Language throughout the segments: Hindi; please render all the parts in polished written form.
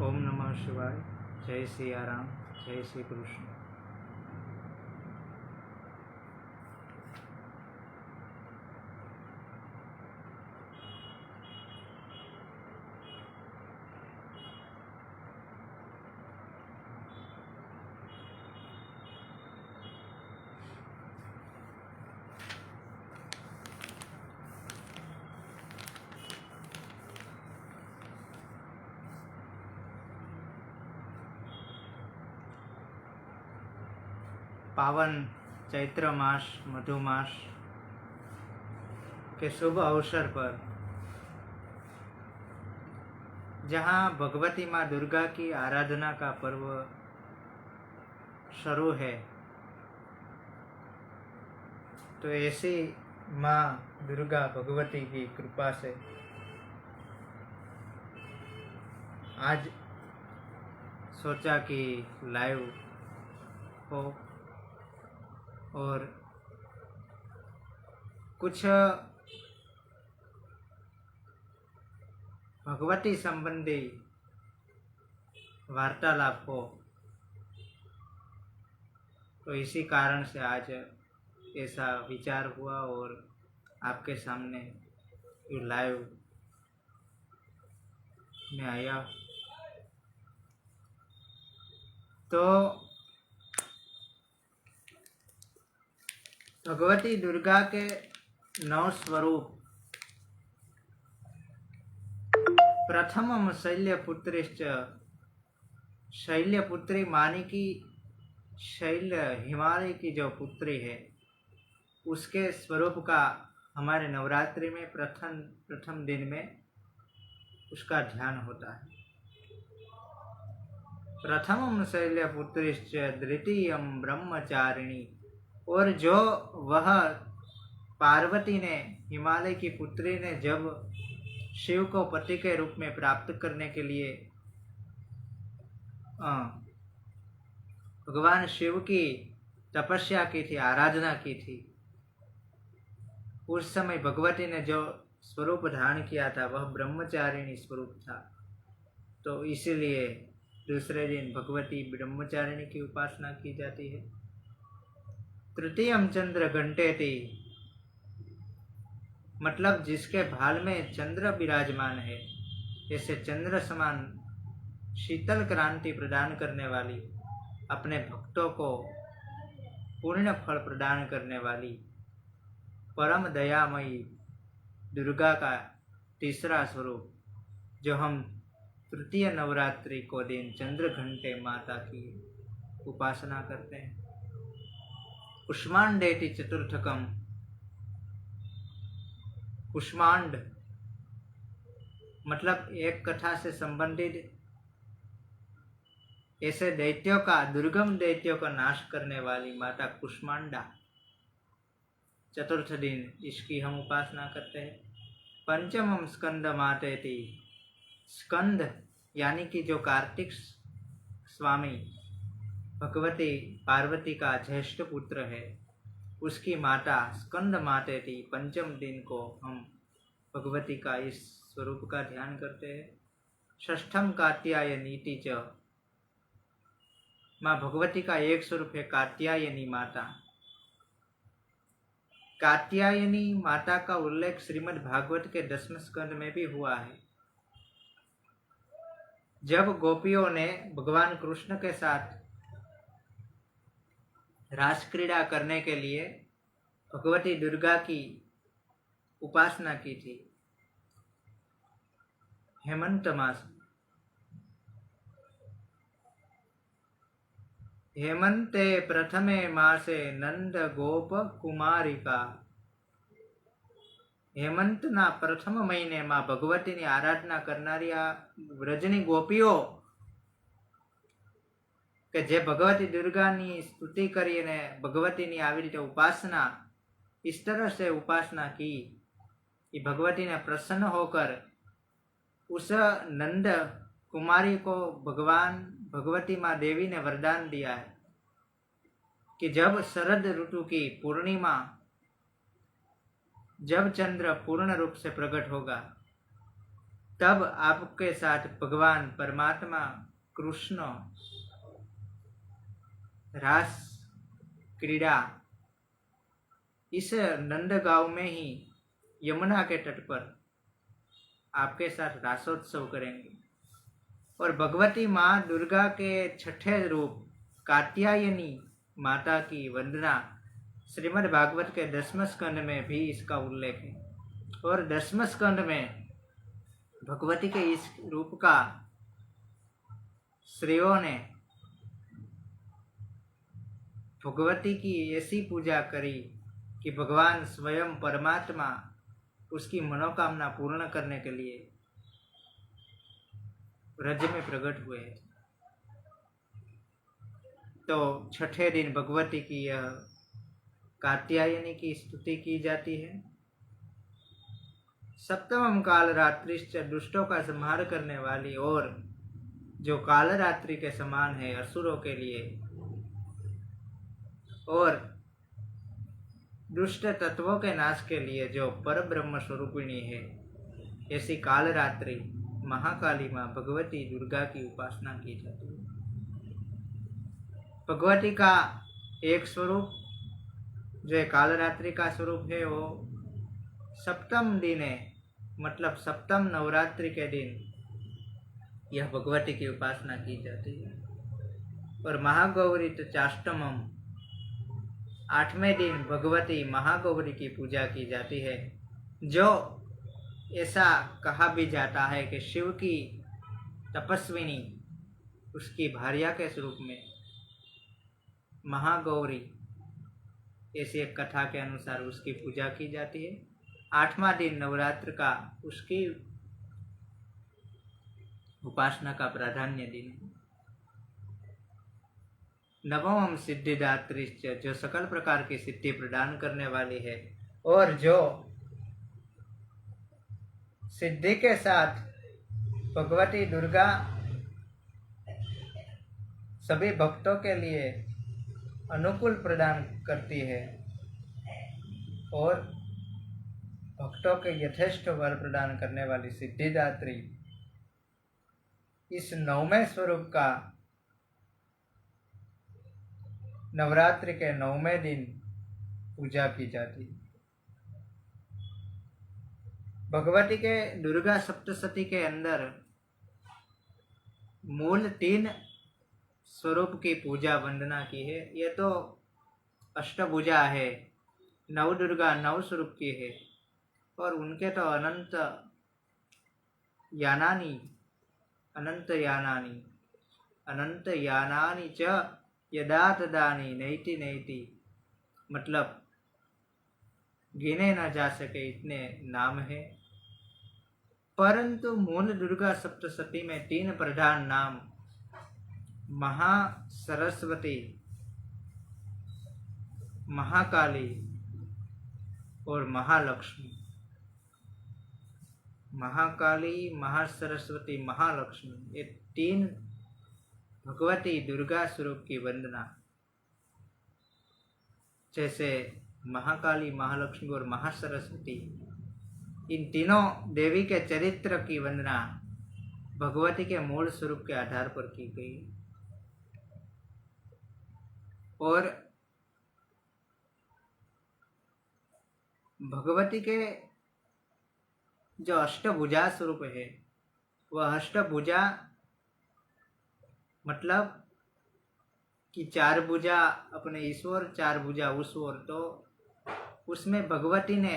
ओम नमः शिवाय। जय सिया राम, जय श्री कृष्ण। पावन चैत्र मास मधुमास के शुभ अवसर पर जहाँ भगवती माँ दुर्गा की आराधना का पर्व शुरू है, तो ऐसी माँ दुर्गा भगवती की कृपा से आज सोचा कि लाइव हो और कुछ भगवती संबंधी वार्तालाप हो। तो इसी कारण से आज ऐसा विचार हुआ और आपके सामने लाइव में आया। तो भगवती दुर्गा के 9 स्वरूप, प्रथमम शैल्यपुत्रीश्च, शैल्यपुत्री मानी की शैल्य हिमालय की जो पुत्री है, उसके स्वरूप का हमारे नवरात्रि में प्रथम दिन में उसका ध्यान होता है। प्रथमम शैल्यपुत्रीश्च द्वितीयम ब्रह्मचारिणी, और जो वह पार्वती ने, हिमालय की पुत्री ने जब शिव को पति के रूप में प्राप्त करने के लिए भगवान शिव की तपस्या की थी, आराधना की थी, उस समय भगवती ने जो स्वरूप धारण किया था वह ब्रह्मचारिणी स्वरूप था। तो इसीलिए दूसरे दिन भगवती ब्रह्मचारिणी की उपासना की जाती है। तृतीयम चंद्र घंटेति, मतलब जिसके भाल में चंद्र विराजमान है, जैसे चंद्र समान शीतल क्रांति प्रदान करने वाली, अपने भक्तों को पूर्ण फल प्रदान करने वाली परम दयामयी दुर्गा का तीसरा स्वरूप, जो हम तृतीय नवरात्रि को दिन चंद्र घंटे माता की उपासना करते हैं। कुष्मांडेति चतुर्थकम, कुष्मांड मतलब एक कथा से संबंधित ऐसे दैत्यों का, दुर्गम दैत्यों का नाश करने वाली माता कुष्मांडा, चतुर्थ दिन इसकी हम उपासना करते हैं। पंचमम स्कंद मातेति, स्कंद यानी कि जो कार्तिक स्वामी भगवती पार्वती का ज्येष्ठ पुत्र है, उसकी माता स्कंद मातेति, पंचम दिन को हम भगवती का इस स्वरूप का ध्यान करते हैं। षष्ठम कात्यायनीति च, माँ भगवती का एक स्वरूप है कात्यायनी माता। कात्यायनी माता का उल्लेख श्रीमद् भागवत के 10वें स्कंद में भी हुआ है। जब गोपियों ने भगवान कृष्ण के साथ रास क्रीड़ा करने के लिए भगवती दुर्गा की उपासना की थी हेमंत मास, हेमंते प्रथमे मासे नंद गोप कुमारिका, हेमंतना प्रथम महीने मां भगवतीની આરાધના કરનારી આ વ્રજની ગોપીઓ કે જે ભગવતી दुर्गाની स्तुति કરીને भगवतीની આવી રીતે उपासना, इस तरह से उपासना की कि भगवती ने प्रसन्न होकर उस नंद कुमारी को भगवती माँ देवी ने वरदान दिया है कि जब शरद ऋतु की पूर्णिमा, जब चंद्र पूर्ण रूप से प्रकट होगा तब आपके साथ भगवान परमात्मा कृष्ण रास क्रीड़ा इस नंदगांव में ही यमुना के तट पर आपके साथ रासोत्सव करेंगे। और भगवती माँ दुर्गा के छठे रूप कात्यायनी माता की वंदना श्रीमद् भागवत के 10वें स्कंद में भी इसका उल्लेख है। और 10वें स्कंद में भगवती के इस रूप का स्त्रियों ने भगवती की ऐसी पूजा करी कि भगवान स्वयं परमात्मा उसकी मनोकामना पूर्ण करने के लिए ब्रज में प्रकट हुए। तो छठे दिन भगवती की यह कात्यायनी की स्तुति की जाती है। सप्तमम काल रात्रिश्च दुष्टों का संहार करने वाली और जो काल रात्रि के समान है असुरों के लिए और दुष्ट तत्वों के नाश के लिए जो पर ब्रह्म स्वरूपिणी है, ऐसी काल रात्रि महाकाली माँ भगवती दुर्गा की उपासना की जाती है। भगवती का एक स्वरूप जो काल रात्रि का स्वरूप है वो सप्तम दिन है, मतलब सप्तम नवरात्रि के दिन यह भगवती की उपासना की जाती है। और महागौरी तो चाष्टमम 8वें दिन भगवती महागौरी की पूजा की जाती है। जो ऐसा कहा भी जाता है कि शिव की तपस्विनी उसकी भार्या के स्वरूप में महागौरी, ऐसी एक कथा के अनुसार उसकी पूजा की जाती है। 8वां दिन नवरात्र का उसकी उपासना का प्राधान्य दिन है। नवम सिद्धिदात्री जो सकल प्रकार की सिद्धि प्रदान करने वाली है और जो सिद्धि के साथ भगवती दुर्गा सभी भक्तों के लिए अनुकूल प्रदान करती है और भक्तों के यथेष्ट वर प्रदान करने वाली सिद्धिदात्री, इस 9वें स्वरूप का नवरात्रि के 9वें दिन पूजा की जाती है। भगवती के दुर्गा सप्तशती के अंदर मूल 3 स्वरूप की पूजा वंदना की है। ये तो अष्टभुजा है, 9 दुर्गा 9 स्वरूप की है और उनके तो अनंत यानानि च यदा तदानि नैति नैति, मतलब गिने न जा सके इतने नाम है। परंतु मूल दुर्गा सप्तशती में 3 प्रधान नाम महासरस्वती, महाकाली और महालक्ष्मी। महाकाली, महासरस्वती, महालक्ष्मी, ये 3 भगवती दुर्गा स्वरूप की वंदना, जैसे महाकाली, महालक्ष्मी और महासरस्वती, इन तीनों देवी के चरित्र की वंदना भगवती के मूल स्वरूप के आधार पर की गई। और भगवती के जो अष्टभुजा स्वरूप है वह अष्टभुजा मतलब कि 4 भुजा अपने ईश्वर, 4 भुजा उस ओर, तो उसमें भगवती ने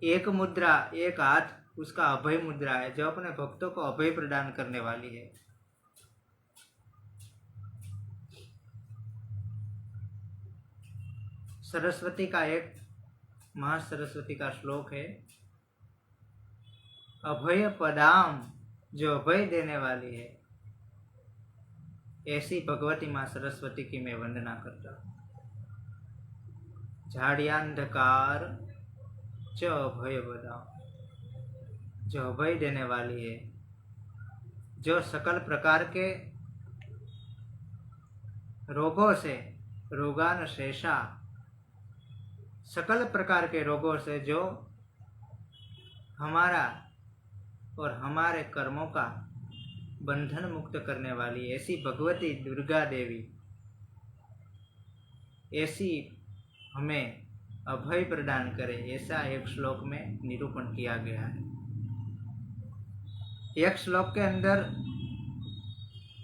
एक मुद्रा, एक हाथ उसका अभय मुद्रा है जो अपने भक्तों को अभय प्रदान करने वाली है। सरस्वती का एक महासरस्वती का श्लोक है, अभय पदाम, जो अभय देने वाली है, ऐसी भगवती माँ सरस्वती की मैं वंदना करता हूँ। झाड़ियांधकार च अभय पदाम, जो अभय देने वाली है, जो सकल प्रकार के रोगों से, रोगान शेषा, सकल प्रकार के रोगों से जो हमारा और हमारे कर्मों का बंधन मुक्त करने वाली ऐसी भगवती दुर्गा देवी, ऐसी हमें अभय प्रदान करे, ऐसा एक श्लोक में निरूपण किया गया है। एक श्लोक के अंदर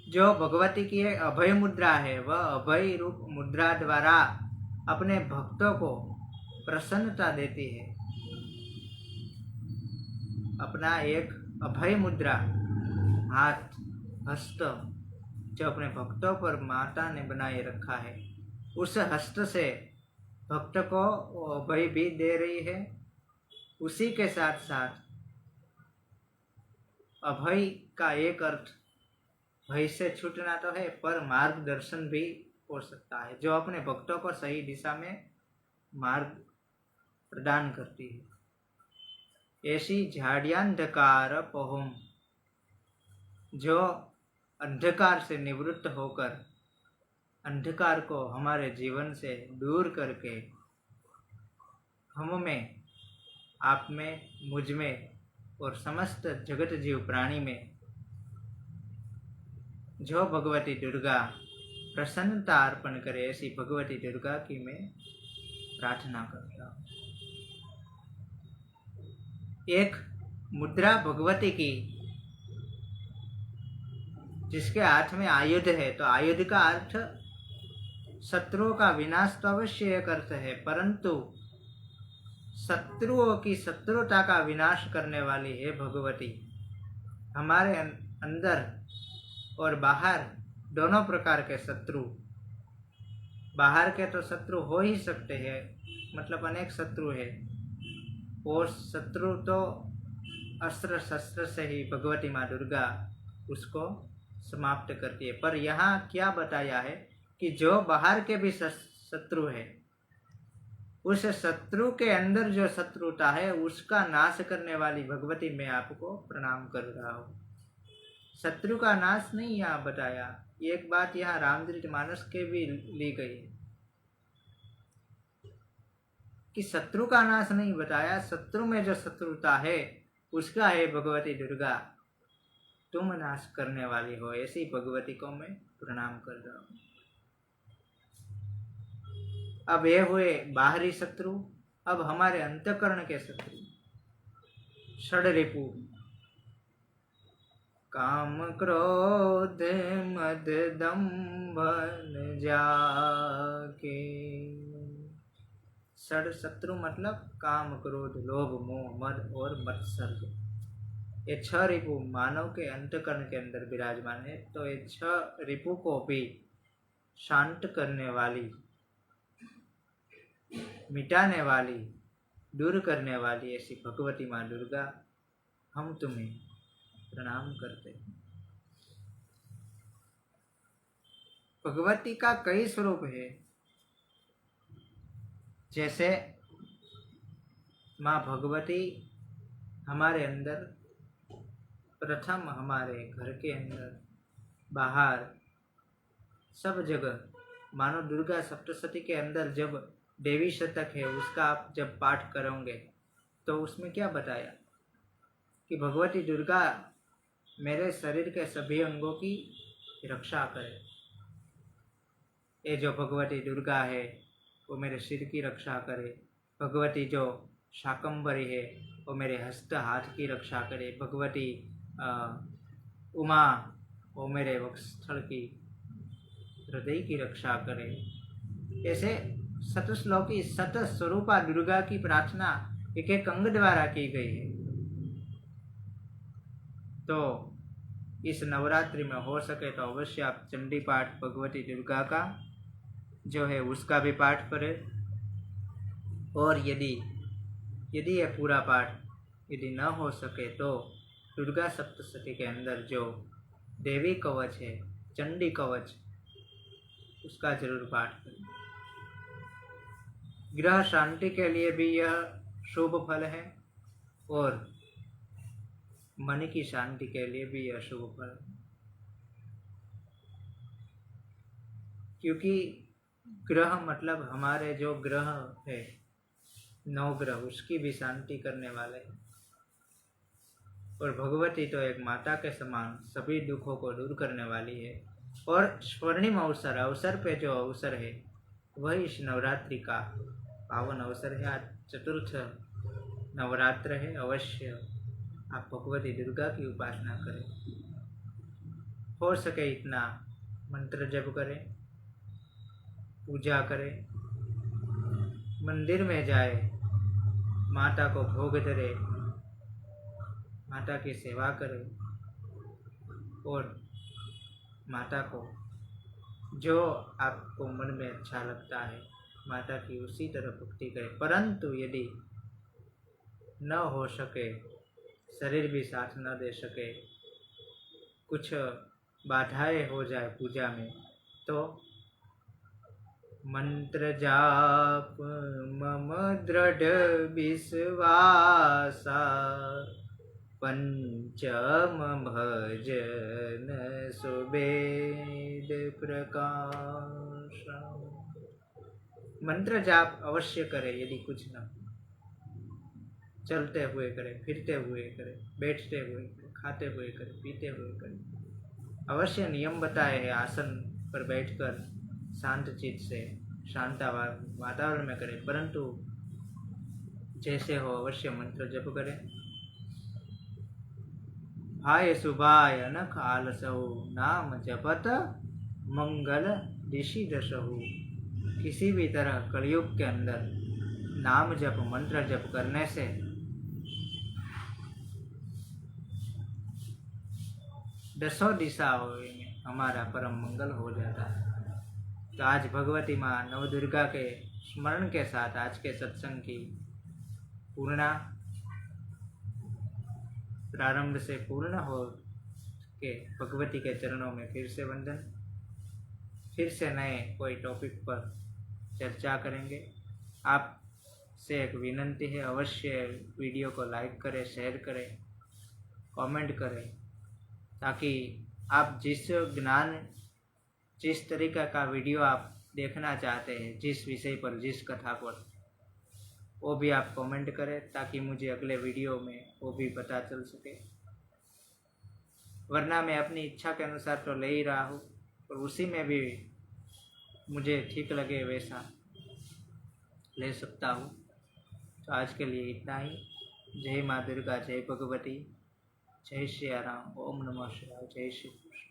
जो भगवती की एक अभय मुद्रा है, वह अभय रूप मुद्रा द्वारा अपने भक्तों को प्रसन्नता देती है। अपना एक अभय मुद्रा, हाथ, हस्त जो अपने भक्तों पर माता ने बनाए रखा है, उस हस्त से भक्त को अभय भी दे रही है। उसी के साथ साथ अभय का एक अर्थ भय से छूटना तो है, पर मार्गदर्शन भी हो सकता है, जो अपने भक्तों को सही दिशा में मार्ग प्रदान करती है। ऐसी झाड़ियांधकार पहुम, जो अंधकार से निवृत्त होकर अंधकार को हमारे जीवन से दूर करके हम में, आप में, मुझ में और समस्त जगत जीव प्राणी में जो भगवती दुर्गा प्रसन्नता अर्पण करे, ऐसी भगवती दुर्गा की मैं प्रार्थना करता हूँ। एक मुद्रा भगवती की, जिसके हाथ में आयुध है, तो आयुध का अर्थ शत्रुओं का विनाश तो अवश्य एक अर्थ है, परंतु शत्रुओं की शत्रुता का विनाश करने वाली है भगवती। हमारे अंदर और बाहर दोनों प्रकार के शत्रु, बाहर के तो शत्रु हो ही सकते हैं, मतलब अनेक शत्रु है, और शत्रु तो अस्त्र शस्त्र से ही भगवती माँ दुर्गा उसको समाप्त करती है। पर यहाँ क्या बताया है कि जो बाहर के भी शत्रु है, उस शत्रु के अंदर जो शत्रुता है, उसका नाश करने वाली भगवती मैं आपको प्रणाम कर रहा हूँ। शत्रु का नाश नहीं यहाँ बताया, एक बात यहाँ रामचरितमानस के भी ली गई है कि शत्रु का नाश नहीं बताया, शत्रु में जो शत्रुता है उसका है भगवती दुर्गा, तुम नाश करने वाली हो, ऐसी भगवती को मैं प्रणाम कर रहा हूँ। अब ये हुए बाहरी शत्रु, अब हमारे अंतःकरण के शत्रु, षड्रिपु, काम क्रोध मद दंभ जाके। षड शत्रु मतलब काम, क्रोध, लोभ, मोह, मद और मत्सर्य। ये 6 रिपु मानव के अंतःकरण के अंदर विराजमान है। तो ये 6 रिपु को भी शांत करने वाली, मिटाने वाली, दूर करने वाली ऐसी भगवती माँ दुर्गा, हम तुम्हें प्रणाम करते हैं। भगवती का कई स्वरूप है, जैसे माँ भगवती हमारे अंदर, प्रथम हमारे घर के अंदर, बाहर, सब जगह। मानो दुर्गा सप्तशती के अंदर जब देवी शतक है, उसका आप जब पाठ करोगे तो उसमें क्या बताया कि भगवती दुर्गा मेरे शरीर के सभी अंगों की रक्षा करे। ये जो भगवती दुर्गा है वो मेरे सिर की रक्षा करे, भगवती जो शाकंभरी है वो मेरे हस्त हाथ की रक्षा करे, भगवती उमा वो मेरे वक्षस्थल की, हृदय की रक्षा करे। ऐसे शतश्लोकी शत स्वरूपा दुर्गा की प्रार्थना एक एक अंग द्वारा की गई है। तो इस नवरात्रि में हो सके तो अवश्य आप चंडी पाठ भगवती दुर्गा का जो है उसका भी पाठ करें, और यदि ये पूरा पाठ यदि न हो सके तो दुर्गा सप्तशती के अंदर जो देवी कवच है, चंडी कवच, उसका जरूर पाठ करें। ग्रह शांति के लिए भी यह शुभ फल है, और मन की शांति के लिए भी यह शुभ फल है, क्योंकि ग्रह मतलब हमारे जो ग्रह है, 9 ग्रह, उसकी भी शांति करने वाले हैं। और भगवती तो एक माता के समान सभी दुखों को दूर करने वाली है। और स्वर्णिम अवसर पे जो अवसर है वही इस नवरात्रि का पावन अवसर है। आज चतुर्थ नवरात्र है। अवश्य आप भगवती दुर्गा की उपासना करें, हो सके इतना मंत्र जप करें, पूजा करें, मंदिर में जाए, माता को भोग धरे, माता की सेवा करें और माता को जो आपको मन में अच्छा लगता है माता की उसी तरह भक्ति करें। परंतु यदि न हो सके, शरीर भी साथ न दे सके, कुछ बाधाएं हो जाए पूजा में, तो मंत्र जाप मम दृढ़ विश्वासा, पंचम भजन सुबेद प्रकाश। मंत्र जाप अवश्य करें। यदि कुछ न चलते हुए करें, फिरते हुए करें, बैठते हुए करें, खाते हुए करें, पीते हुए करें। अवश्य नियम बताए हैं, आसन पर बैठकर शांत चित्त से शांत वातावरण में करें। परंतु जैसे हो अवश्य मंत्र जप करें। भाय सुभाय अनख आलसहु, नाम जपत मंगल ऋषि दशहु। किसी भी तरह कलयुग के अंदर नाम जप मंत्र जप करने से दसों दिशाओं में हमारा परम मंगल हो जाता है। तो आज भगवती माँ नवदुर्गा के स्मरण के साथ आज के सत्संग की पूर्णा प्रारंभ से पूर्ण हो के भगवती के चरणों में फिर से वंदन। फिर से नए कोई टॉपिक पर चर्चा करेंगे। आप से एक विनंती है, अवश्य वीडियो को लाइक करें, शेयर करें, कमेंट करें, ताकि आप जिस तरीका का वीडियो आप देखना चाहते हैं, जिस विषय पर, जिस कथा पर, वो भी आप कमेंट करें, ताकि मुझे अगले वीडियो में वो भी पता चल सके। वरना मैं अपनी इच्छा के अनुसार तो ले ही रहा हूँ, और उसी में भी मुझे ठीक लगे वैसा ले सकता हूँ। तो आज के लिए इतना ही। जय माँ दुर्गा, जय भगवती, जय श्री राम, ओम नमः शिवाय, जय श्री कृष्ण।